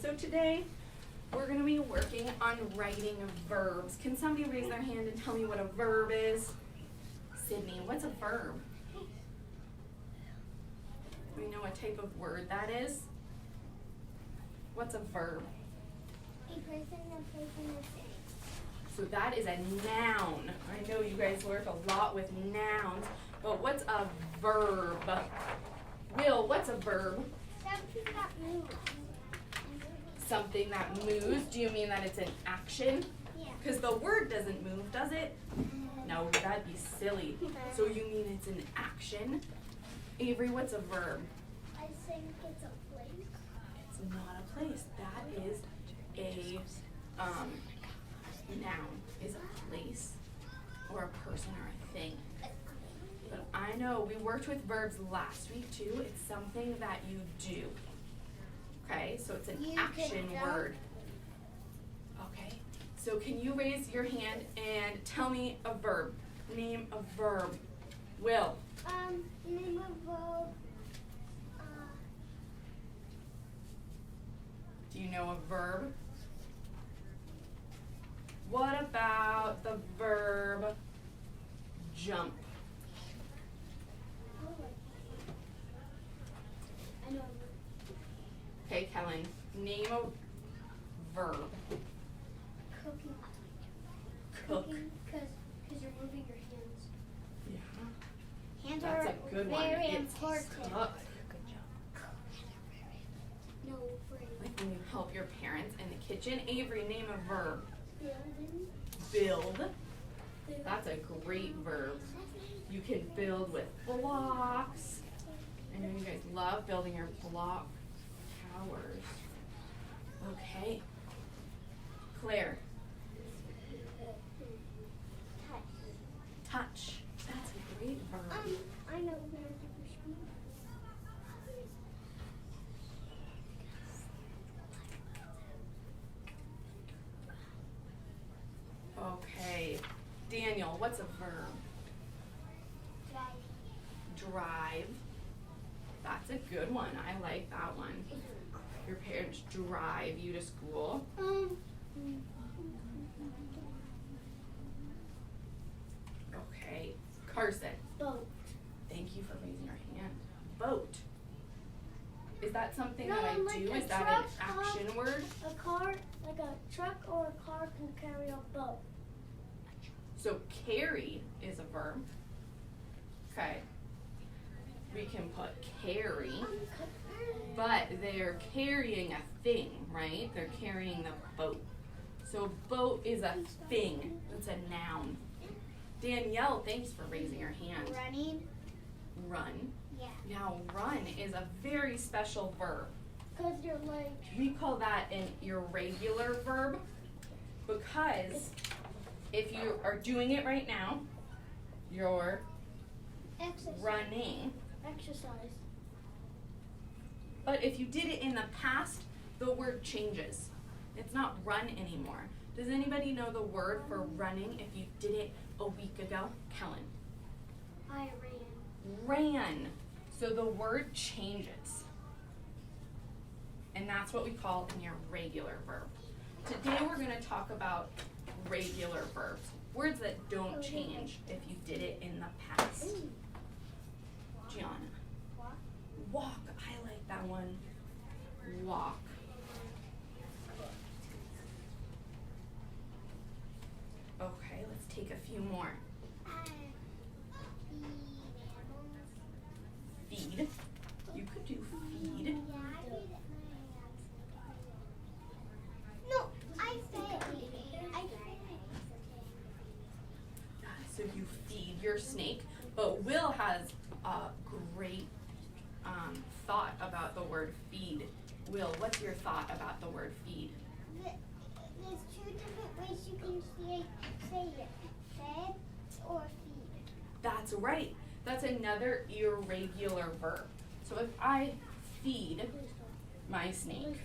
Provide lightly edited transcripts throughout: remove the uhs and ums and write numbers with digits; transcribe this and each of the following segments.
So today, we're going to be working on writing verbs. Can somebody raise their hand and tell me what a verb is? Sydney, what's a verb? We know what type of word that is. What's a verb? A person, a place, and a thing. So that is a noun. I know you guys work a lot with nouns, but what's a verb? Will, what's a verb? Something that moves. Something that moves. Do you mean that it's an action? Yeah. Because the word doesn't move, does it? No, that'd be silly. So you mean it's an action? Avery, what's a verb? I think it's a place. It's not a place. That is a noun. Is a place or a person or a thing. But I know we worked with verbs last week too. It's something that you do. Okay, so it's an action word. Okay, so can you raise your hand and tell me a verb? Name a verb. Will. Name a verb. Do you know a verb? What about the verb jump? I know. Okay, Kellen, name a verb. Cooking. Cook. Because you're moving your hands. Yeah. Hands That's are a good one. very It's important. cook. No, brain. Like when you help your parents in the kitchen. Avery, name a verb. Building. Build. That's a great verb. You can build with blocks. I know you guys love building your block towers. Okay. Claire. Touch. That's a great verb. I know. Okay. Daniel, what's a verb? Drive. That's a good one. I like that one. Your parents drive you to school. Okay. Carson. Boat. Thank you for raising your hand. Boat. Is that something No, that I like do? a Is that truck, an action word? A car, like a truck or a car can carry a boat. So carry is a verb. Okay. We can put carry, but they're carrying a thing, right? They're carrying the boat. So boat is a thing. It's a noun. Danielle, thanks for raising your hand. Running. Run. Yeah. Now run is a very special verb. Because you're like. We call that an irregular verb because if you are doing it right now, you're Exercise. running. Exercise. But if you did it in the past, the word changes. It's not run anymore. Does anybody know the word for running if you did it a week ago? Kellen. I ran. Ran. So the word changes. And that's what we call an irregular verb. Today we're going to talk about regular verbs. Words that don't change if you did it in the past. Gianna. Walk. Walk. I like that one. Walk. Okay, let's take a few more. Feed. You could do feed. No, I said. So you feed your snake. But Will has a great thought about the word feed. Will, what's your thought about the word feed? There's two different ways you can say it. Fed or feed. That's right. That's another irregular verb. So if I feed my snake,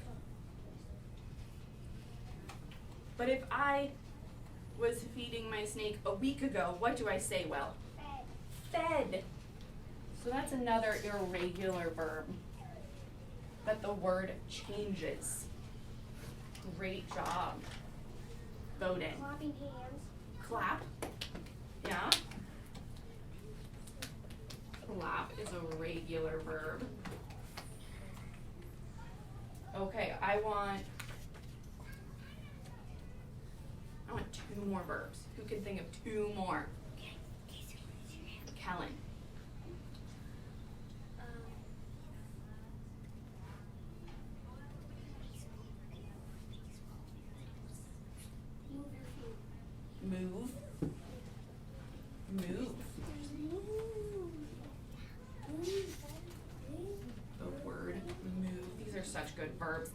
but if I was feeding my snake a week ago, what do I say, Will? Fed. So that's another irregular verb that the word changes. Great job. Bowden. Clapping hands. Clap. Yeah. Clap is a regular verb. Okay, I want 2 more verbs. Who can think of 2 more? Kellen. Move. Move. The word move. These are such good verbs.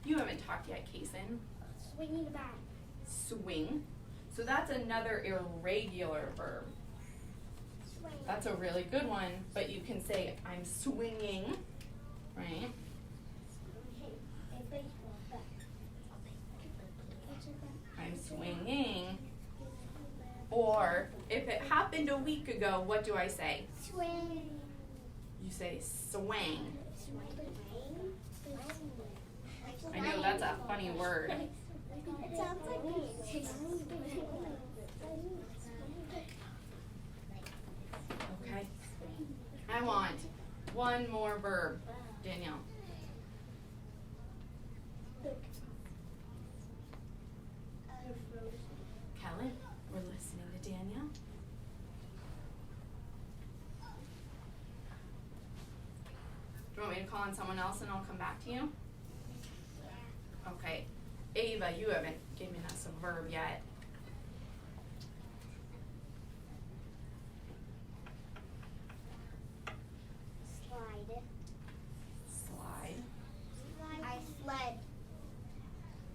You haven't talked yet, Kason. Swinging the bat. Swing. So that's another irregular verb. Swing. That's a really good one, but you can say, I'm swinging, right? A baseball bat. I'm swinging. Or, if it happened a week ago, what do I say? Swing. You say swang. Swing. I know that's a funny word. It sounds like Okay. I want 1 more verb. Danielle. Kellen, we're listening to Danielle. Do you want me to call on someone else and I'll come back to you? Okay. Ava, you haven't given us a verb yet. Slide. Slide. I sled.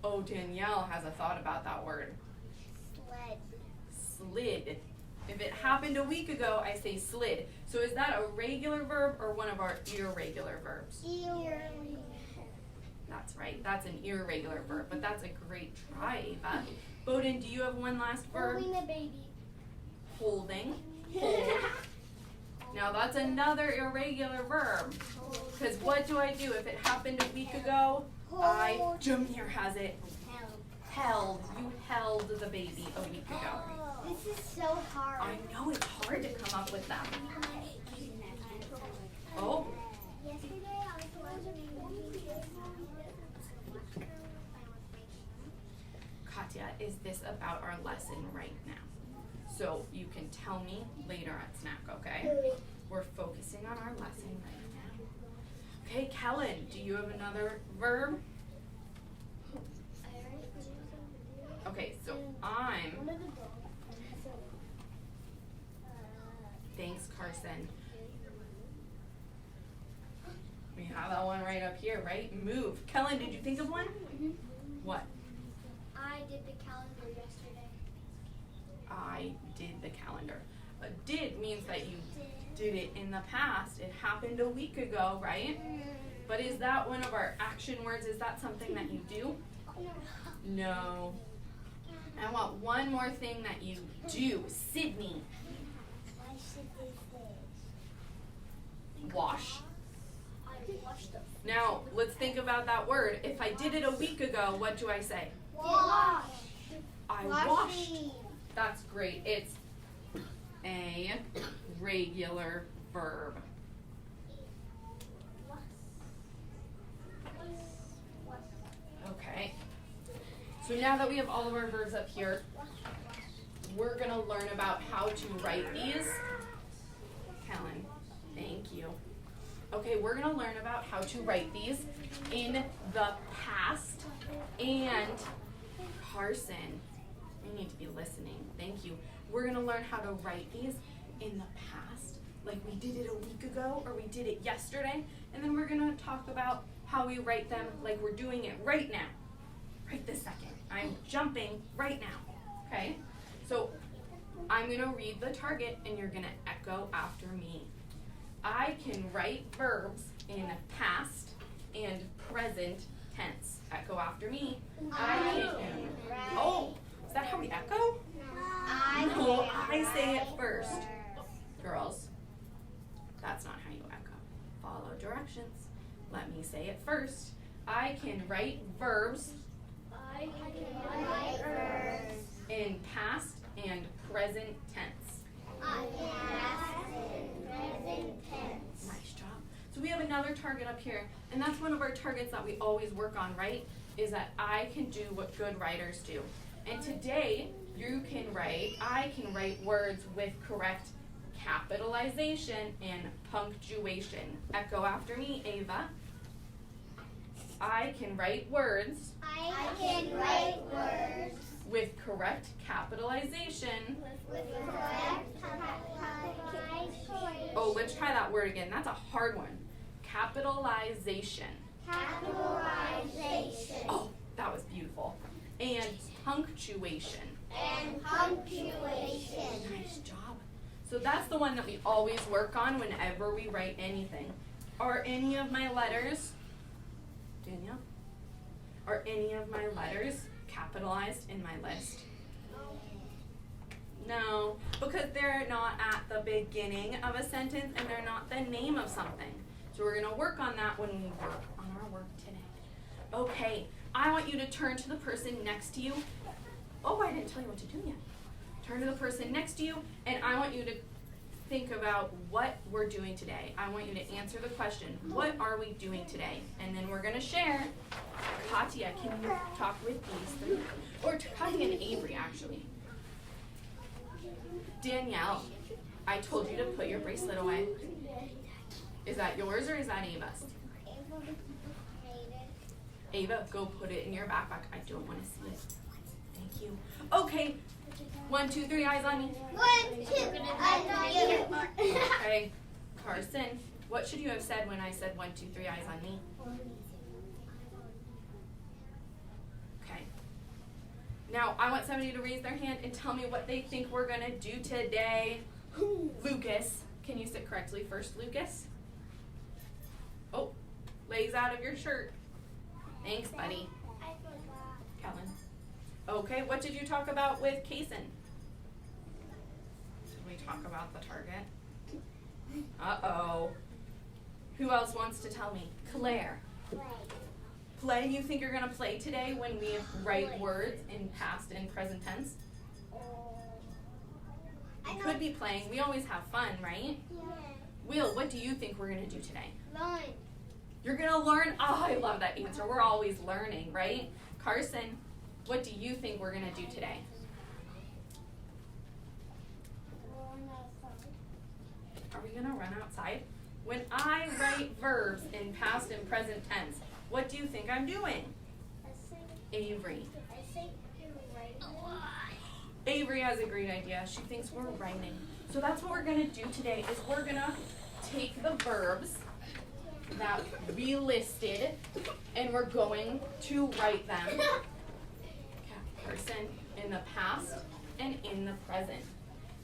Oh, Danielle has a thought about that word. Sled. Slid. If it happened a week ago, I say slid. So is that a regular verb or one of our irregular verbs? That's right. That's an irregular verb, but that's a great try, Ava. Bowden, do you have one last verb? Holding the baby. Holding. Hold. Now that's another irregular verb. Because what do I do if it happened a week ago? Jameer has it. Held. You held the baby a week ago. This is so hard. I know it's hard to come up with them. Oh. Yesterday I was watching Katya, is this about our lesson right now? So you can tell me later at snack, okay? We're focusing on our lesson right now. Okay, Kellen, do you have another verb? Okay, so I'm, thanks Carson. We have that one right up here, right? Move. Kellen, did you think of one? What? I did the calendar yesterday. I did the calendar. Did means that you did it in the past. It happened a week ago, right? But is that one of our action words? Is that something that you do? No. I want one more thing that you do. Sydney. I should do this. Wash. I washed them. Now, let's think about that word. If I did it a week ago, what do I say? Wash. I washed. That's great. It's a regular verb. Okay. So now that we have all of our verbs up here, we're going to learn about how to write these. Kellen, thank you. Okay, we're going to learn about how to write these in the past. And Carson, you need to be listening. Thank you. We're going to learn how to write these in the past, like we did it a week ago or we did it yesterday. And then we're going to talk about how we write them like we're doing it right now. Right this second. I'm jumping right now. Okay? So I'm going to read the target and you're going to echo after me. I can write verbs in past and present tense. Echo after me. I can. Oh, is that how we echo? No, I say it first. Girls, that's not how you echo. Follow directions. Let me say it first. I can write verbs write verbs. In past and present tense. Past and present tense. Nice job. So we have another target up here, and that's one of our targets that we always work on, right? Is that I can do what good writers do. And today, I can write words with correct capitalization and punctuation. Echo after me, Ava. I can write words I can write words with correct capitalization. with correct capitalization. Oh, let's try that word again. That's a hard one. Capitalization. Capitalization. Oh, that was beautiful. And punctuation. And punctuation. Nice job. So that's the one that we always work on whenever we write anything. Are any of my letters, Danielle, are any of my letters capitalized in my list? No, because they're not at the beginning of a sentence and they're not the name of something. So we're going to work on that when we work on our work today. Okay, I want you to turn to the person next to you. Oh, I didn't tell you what to do yet. Turn to the person next to you, and I want you to think about what we're doing today. I want you to answer the question, what are we doing today? And then we're going to share. Katya, can you talk with these three? Or Katya and Avery, actually. Danielle, I told you to put your bracelet away. Is that yours or is that Ava's? Ava, go put it in your backpack. I don't want to see it. Thank you. Okay. 1, 2, 3, eyes on me. 1, 2, eyes on you. Okay. Carson, what should you have said when I said 1, 2, 3, eyes on me? Okay. Now, I want somebody to raise their hand and tell me what they think we're going to do today. Lucas, can you sit correctly first, Lucas? Oh, legs out of your shirt. Thanks, buddy. Kellen. Okay, what did you talk about with Kaysen? Did we talk about the target? Uh-oh. Who else wants to tell me? Claire. Play, you think you're going to play today when we write words in past and present tense? We could be playing. We always have fun, right? Will, what do you think we're going to do today? Learn. You're going to learn? Oh, I love that answer. We're always learning, right? Carson, what do you think we're going to do today? Are we going to run outside? When I write verbs in past and present tense, what do you think I'm doing? Avery. Avery has a great idea. She thinks we're writing. So that's what we're going to do today is we're going to take the verbs that we listed and we're going to write them person in the past and in the present.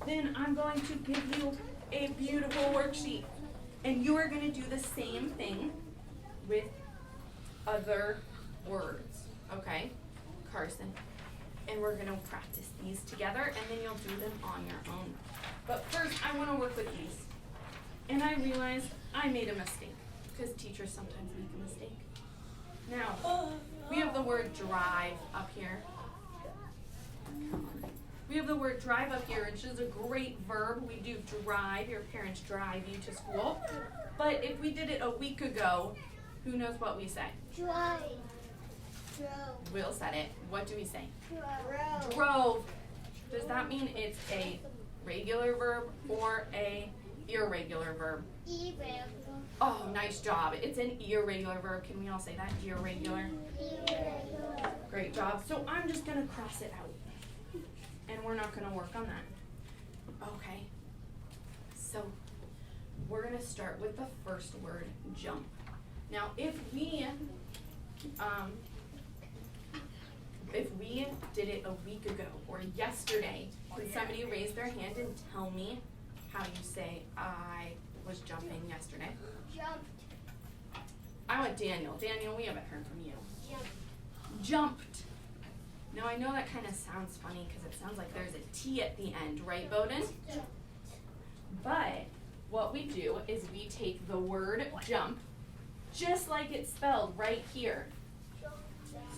Then I'm going to give you a beautiful worksheet and you are going to do the same thing with other words. Okay, Carson? And we're going to practice these together and then you'll do them on your own. But first, I want to work with these. And I realized I made a mistake because teachers sometimes make a mistake. Now, we have the word drive up here. We have the word drive up here, which is a great verb. We do drive. Your parents drive you to school. But if we did it a week ago, who knows what we say? Drive. Will said it. What do we say? Drove. Drove. Does that mean it's a regular verb or a irregular verb? Irregular. Oh, nice job. It's an irregular verb. Can we all say that? Irregular. Irregular. Great job. So I'm just going to cross it out. And we're not going to work on that. Okay. So we're going to start with the first word, jump. Now, if we did it a week ago or yesterday, can somebody raise their hand and tell me how you say I was jumping yesterday? Jumped. I want Daniel. Daniel, we haven't heard from you. Jumped. Jumped. Now, I know that kind of sounds funny because it sounds like there's a T at the end, right, Bowden? But what we do is we take the word jump, just like it's spelled right here.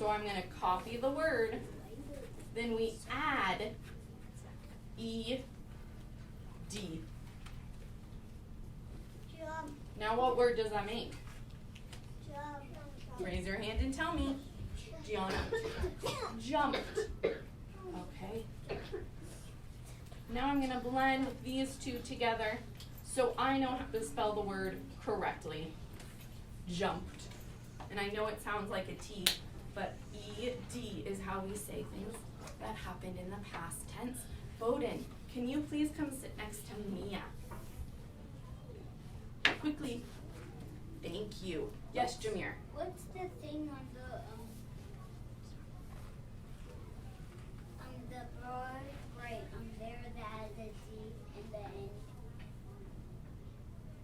So I'm going to copy the word. Then we add E-D. Jump. Now what word does that make? Jump. Raise your hand and tell me. Gianna. Jumped. Okay. Now I'm going to blend these two together so I know how to spell the word correctly. Jumped. And I know it sounds like a T, but E-D is how we say things that happened in the past tense. Bowden, can you please come sit next to Mia? Quickly. Thank you. Yes, Jameer. What's the thing on the bar right there that has a T and the N?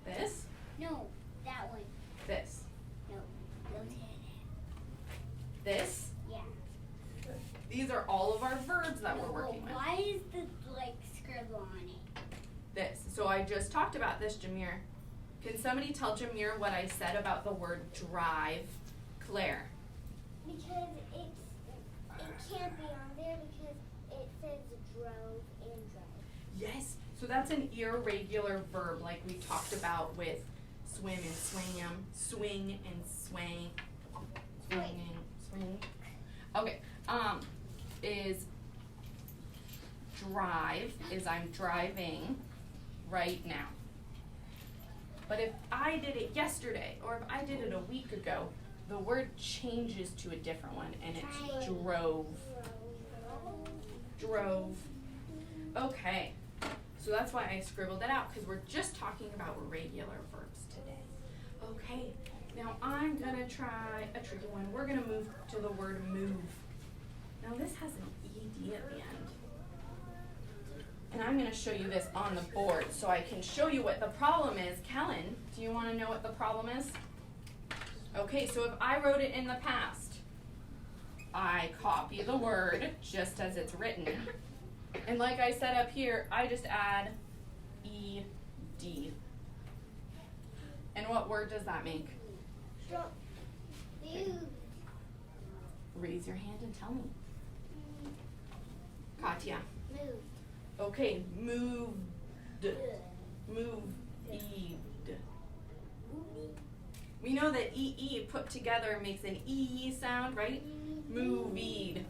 This? No, that one. This. No, don't say This? that. Yeah. These are all of our verbs that we're working with. Why is the scribble on it? This. So I just talked about this, Jameer. Can somebody tell Jameer what I said about the word drive? Claire. Because it can't be on there because it says drove and drive. Yes. So that's an irregular verb like we talked about with swim and swam, swing and swang, swing and swing. Okay. Is drive is I'm driving right now. But if I did it yesterday or if I did it a week ago, the word changes to a different one and it's drove. Drove. Okay. So that's why I scribbled that out because we're just talking about regular verbs today. Okay. Now I'm going to try a tricky one. We're going to move to the word move. Now this has an ED at the end. And I'm going to show you this on the board so I can show you what the problem is. Kellen, do you want to know what the problem is? Okay, so if I wrote it in the past, I copy the word just as it's written. And like I said up here, I just add ED. And what word does that make? Move. Raise your hand and tell me. Katya. Move. Okay, moved. Moved. We know that EE put together makes an E sound, right? Movied.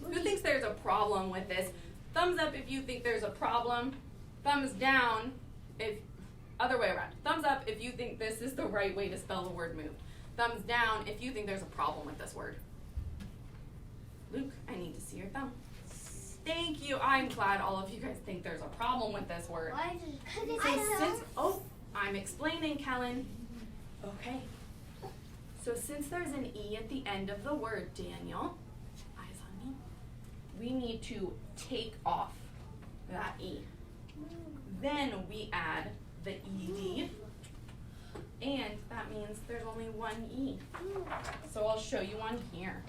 Who thinks there's a problem with this? Thumbs up if you think there's a problem. Thumbs down if, other way around. Thumbs up if you think this is the right way to spell the word moved. Thumbs down if you think there's a problem with this word. Luke, I need to see your thumb. Thank you. I'm glad all of you guys think there's a problem with this word. Why? I'm explaining, Kellen. Okay. So since there's an E at the end of the word, Daniel, eyes on me, we need to take off that E. Then we add the ED, and that means there's only one E. So I'll show you on here.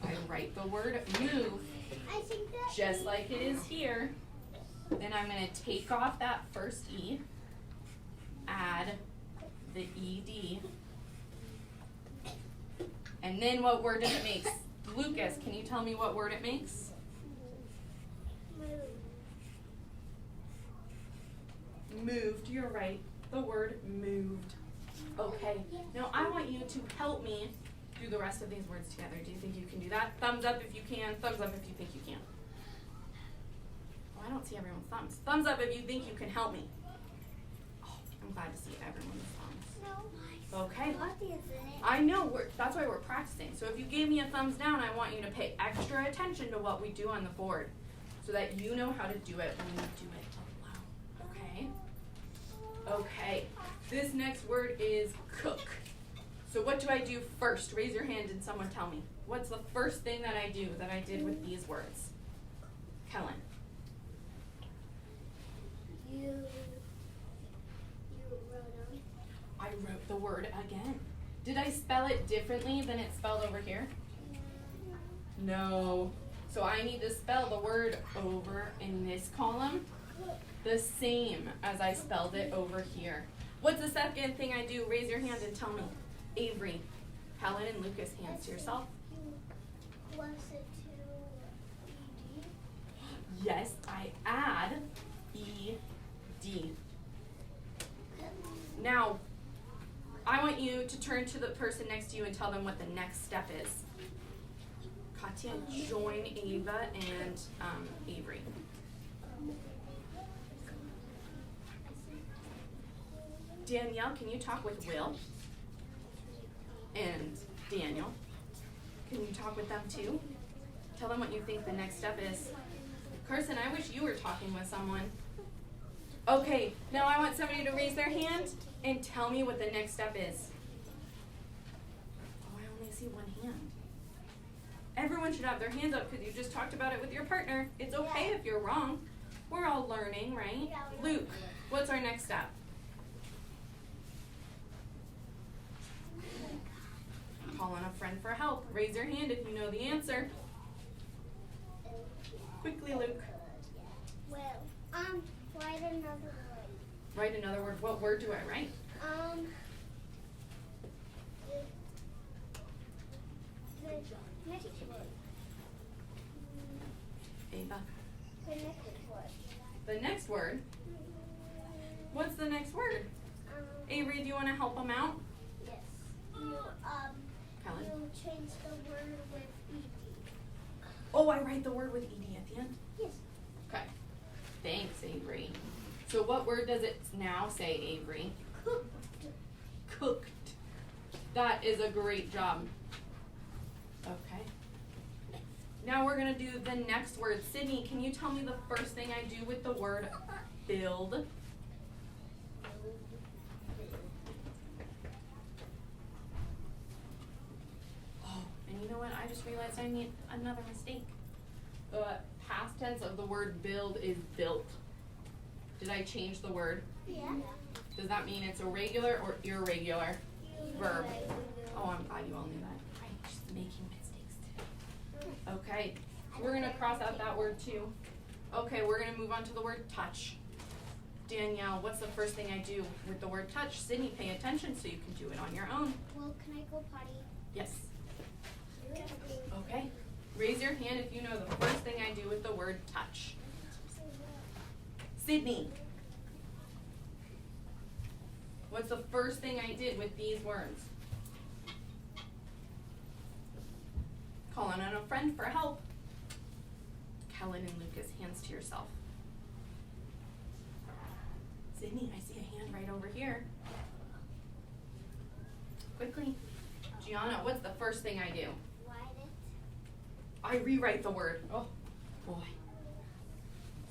I write the word move just like it is here. Then I'm going to take off that first E, add the ED, and then what word does it make? Lucas, can you tell me what word it makes? Moved, you're right. The word moved. Okay, now I want you to help me do the rest of these words together. Do you think you can do that? Thumbs up if you can. Thumbs up if you think you can. Oh, I don't see everyone's thumbs. Thumbs up if you think you can help me. Oh, I'm glad to see everyone's thumbs. Okay. I know, that's why we're practicing. So if you gave me a thumbs down, I want you to pay extra attention to what we do on the board so that you know how to do it when you do it aloud. Okay? Okay. This next word is cook. So what do I do first? Raise your hand and someone tell me. What's the first thing that I do that I did with these words? Kellen. You wrote them. I wrote the word again. Did I spell it differently than it's spelled over here? No. So I need to spell the word over in this column the same as I spelled it over here. What's the second thing I do? Raise your hand and tell me. Avery, Helen and Lucas, hands to yourself. Plus it to ED. Yes, I add ED. Now, I want you to turn to the person next to you and tell them what the next step is. Katya, join Ava and Avery. Danielle, can you talk with Will? And Daniel, can you talk with them too? Tell them what you think the next step is. Carson, I wish you were talking with someone. Okay, now I want somebody to raise their hand and tell me what the next step is. Oh, I only see one hand. Everyone should have their hands up because you just talked about it with your partner. It's okay if you're wrong. We're all learning, right? Luke, what's our next step? Call on a friend for help. Raise your hand if you know the answer. Quickly, Luke. Well, write another word. Write another word. What word do I write? The next word. Ava. The next word. The next word? What's the next word? Avery, do you want to help them out? Yes. Helen? You change the word with ED. Oh, I write the word with ED at the end? Yes. Okay. Thanks, Avery. So what word does it now say, Avery? Cooked. Cooked. That is a great job. Okay. Now we're going to do the next word. Sydney, can you tell me the first thing I do with the word build? Oh, and you know what? I just realized I made another mistake. The past tense of the word build is built. Did I change the word? Yeah. Does that mean it's a regular or irregular verb? Oh, I'm glad you all knew that. I'm just making mistakes today. Okay, so we're gonna cross out that word too. Okay, we're gonna move on to the word touch. Danielle, what's the first thing I do with the word touch? Sydney, pay attention so you can do it on your own. Well, can I go potty? Yes. Okay. Raise your hand if you know the first thing I do with the word touch. Sydney. What's the first thing I did with these words? Calling on a friend for help. Kellen and Lucas, hands to yourself. Sydney, I see a hand right over here. Quickly. Gianna, what's the first thing I do? Write it. I rewrite the word. Oh, boy.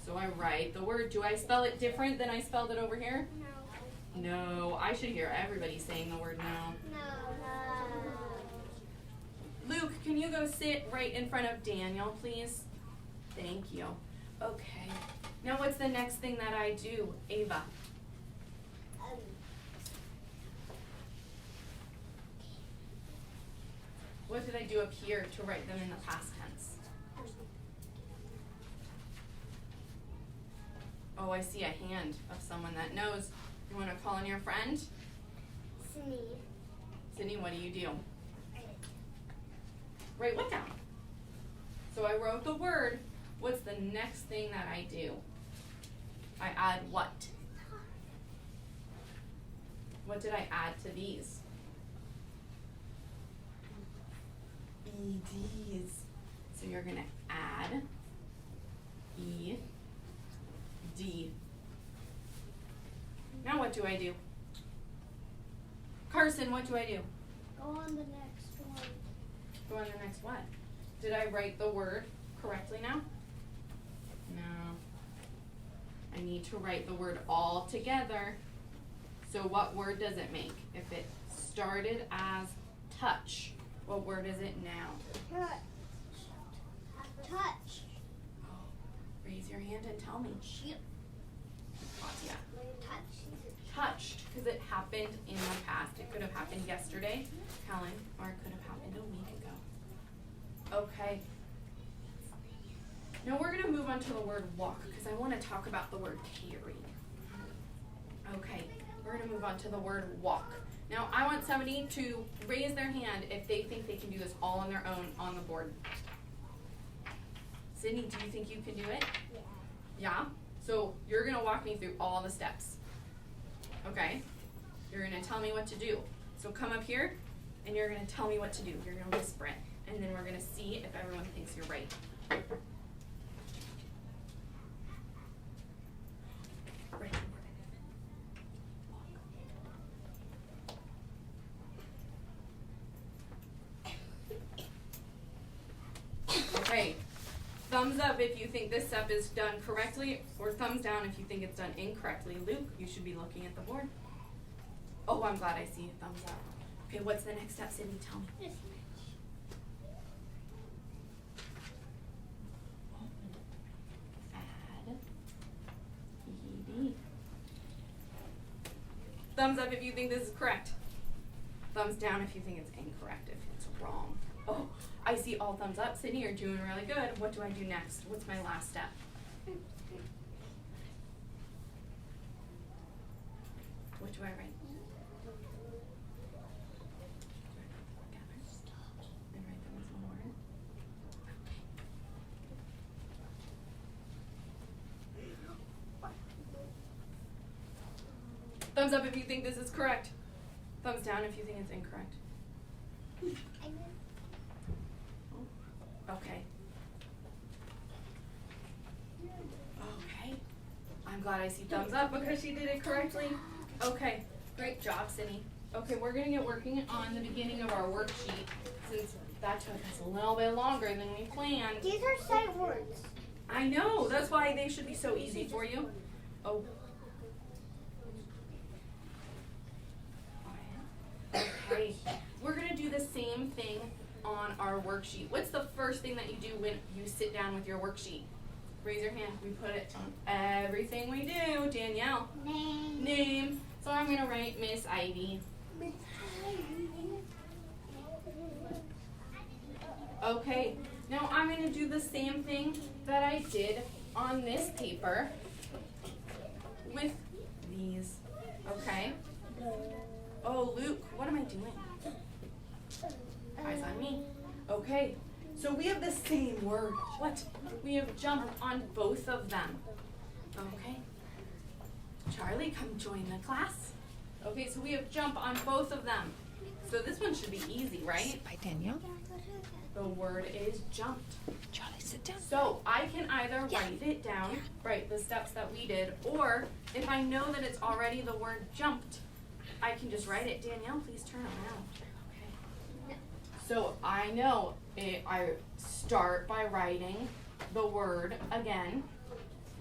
So I write the word. Do I spell it different than I spelled it over here? No. No, I should hear everybody saying the word no. No. Luke, can you go sit right in front of Daniel, please? Thank you. Okay. Now what's the next thing that I do, Ava? What did I do up here to write them in the past tense? Oh, I see a hand of someone that knows. You want to call on your friend? Sydney. Sydney, what do you do? Write what down? So I wrote the word. What's the next thing that I do? I add what? What did I add to these? EDs. So you're going to add ED. Now what do I do? Carson, what do I do? Go on the next one. Go on the next what? Did I write the word correctly now? No. I need to write the word all together. So what word does it make? If it started as touch, what word is it now? Touch. Touch. Oh, raise your hand and tell me. Yeah. Touched, because it happened in the past. It could have happened yesterday, Helen, or it could have happened a week ago. Okay. Now we're going to move on to the word walk, because I want to talk about the word carry. Okay, we're going to move on to the word walk. Now I want somebody to raise their hand if they think they can do this all on their own on the board. Sydney, do you think you can do it? Yeah? So you're gonna walk me through all the steps. Okay? You're gonna tell me what to do. So come up here and you're gonna tell me what to do. You're gonna whisper it. And then we're gonna see if everyone thinks you're right. Okay, thumbs up if you think this step is done correctly, or thumbs down if you think it's done incorrectly. Luke, you should be looking at the board. Oh, I'm glad I see it. Thumbs up. Okay, what's the next step, Sydney? Tell me. Add ED. Thumbs up if you think this is correct. Thumbs down if you think it's incorrect, if it's wrong. Oh, I see all thumbs up. Sydney, you're doing really good. What do I do next? What's my last step? What do I write? And write them as one word. Okay. Thumbs up if you think this is correct. Thumbs down if you think it's incorrect. Okay. Okay. I'm glad I see thumbs up because she did it correctly. Okay. Great job, Sydney. Okay, we're going to get working on the beginning of our worksheet since that took us a little bit longer than we planned. These are sight words. I know. That's why they should be so easy for you. Oh. Okay. We're going to do the same thing on our worksheet. What's the first thing that you do when you sit down with your worksheet? Raise your hand. We put it on everything we do. Danielle. Name. Name. So I'm going to write Miss Ivey. Okay. Now I'm going to do the same thing that I did on this paper with these. Okay? Oh, Luke, what am I doing? Eyes on me. Okay, so we have the same word. What? We have jump on both of them. Okay. Charlie, come join the class. Okay, so we have jump on both of them. So this one should be easy, right? By Danielle. The word is jumped. Charlie, sit down. So I can either write it down, right, the steps that we did, or if I know that it's already the word jumped, I can just write it. Danielle, please turn around. Okay. So I know it, I start by writing the word again.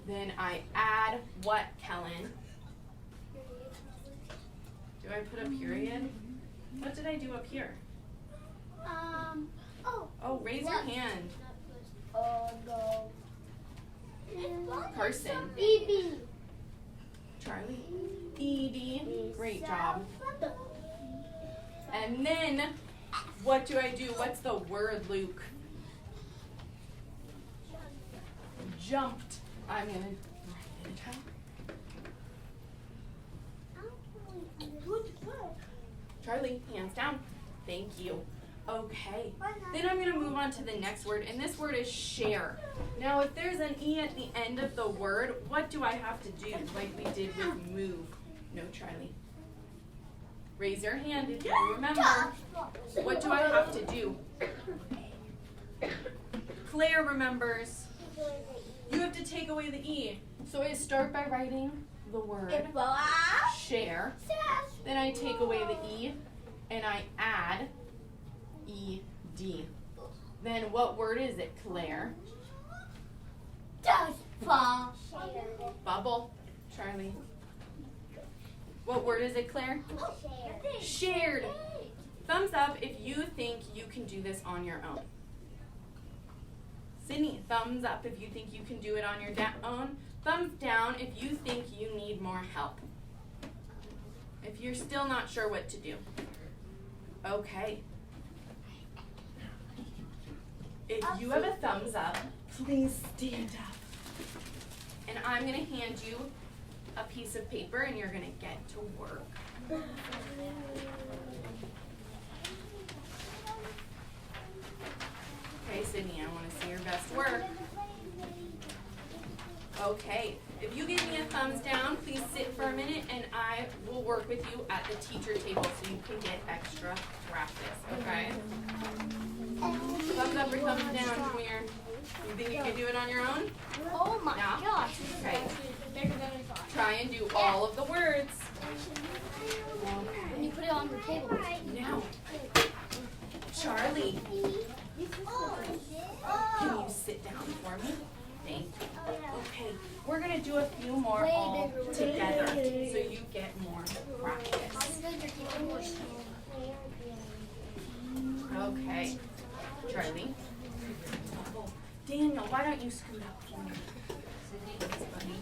Then I add what, Kellen? Do I put a period? What did I do up here? Oh, raise your hand. No. Carson. Ivey. Charlie. Edie. Great job. And then, what do I do? What's the word, Luke? Jumped. I'm going to write it out. Charlie, hands down. Thank you. Okay. Then I'm going to move on to the next word, and this word is share. Now, if there's an E at the end of the word, what do I have to do like we did with move? No, Charlie. Raise your hand if you remember. What do I have to do? Claire remembers. You have to take away the E. So I start by writing the word share. Then I take away the E, and I add E-D. Then what word is it, Claire? Bubble. Charlie. What word is it, Claire? Shared. Thumbs up if you think you can do this on your own. Sydney, thumbs up if you think you can do it on your own. Thumbs down if you think you need more help. If you're still not sure what to do. Okay. If you have a thumbs up, please stand up. And I'm going to hand you a piece of paper and you're gonna get to work. Okay, Sydney, I wanna see your best work. Okay, if you give me a thumbs down, please sit for a minute and I will work with you at the teacher table so you can get extra practice, okay? Thumbs up or thumbs down, Jameer? You think you can do it on your own? Oh my Yeah? gosh. Okay. Bigger than I thought. Try and do all of the words. When you put it on the table. Now, Charlie, can you sit down for me? Thank you. Okay, we're gonna do a few more all together so you get more practice. Okay, Charlie. Daniel, why don't you scoot up for me? Thanks, buddy.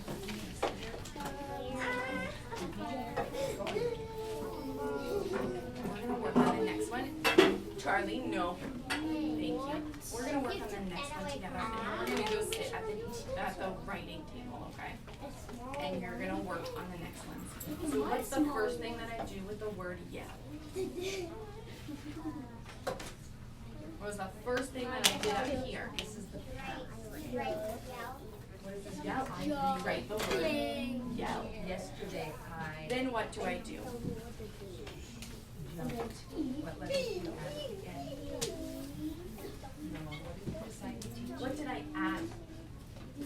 We're gonna work on the next one. Charlie, no. Thank you. We're gonna work on the next one together, and then we're gonna go sit at the writing table, okay? And you're gonna work on the next one. So what's the first thing that I do with the word yell? What was the first thing that I did up here? This is the what is this? Yell. You write the word yell. Yesterday I Then what do I do? jumped. What letter did you add again? No, what did you decide to teach? What did I add? Go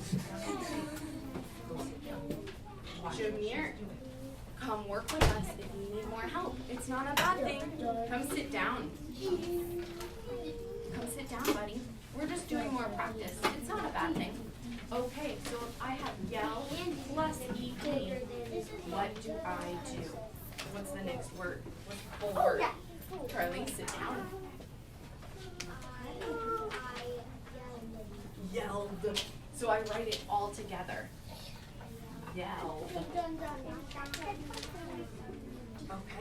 sit down and say, go sit down. Watch what Jameer, she's doing. come work with us if you need more help. It's not a bad thing. Come sit down. Come sit down, buddy. We're just doing more practice. It's not a bad thing. Okay, so if I have yell plus EP, what do I do? What's the next word? What's the full word? Charlie, sit down. Yelled. So I write it all together. Yelled. Okay.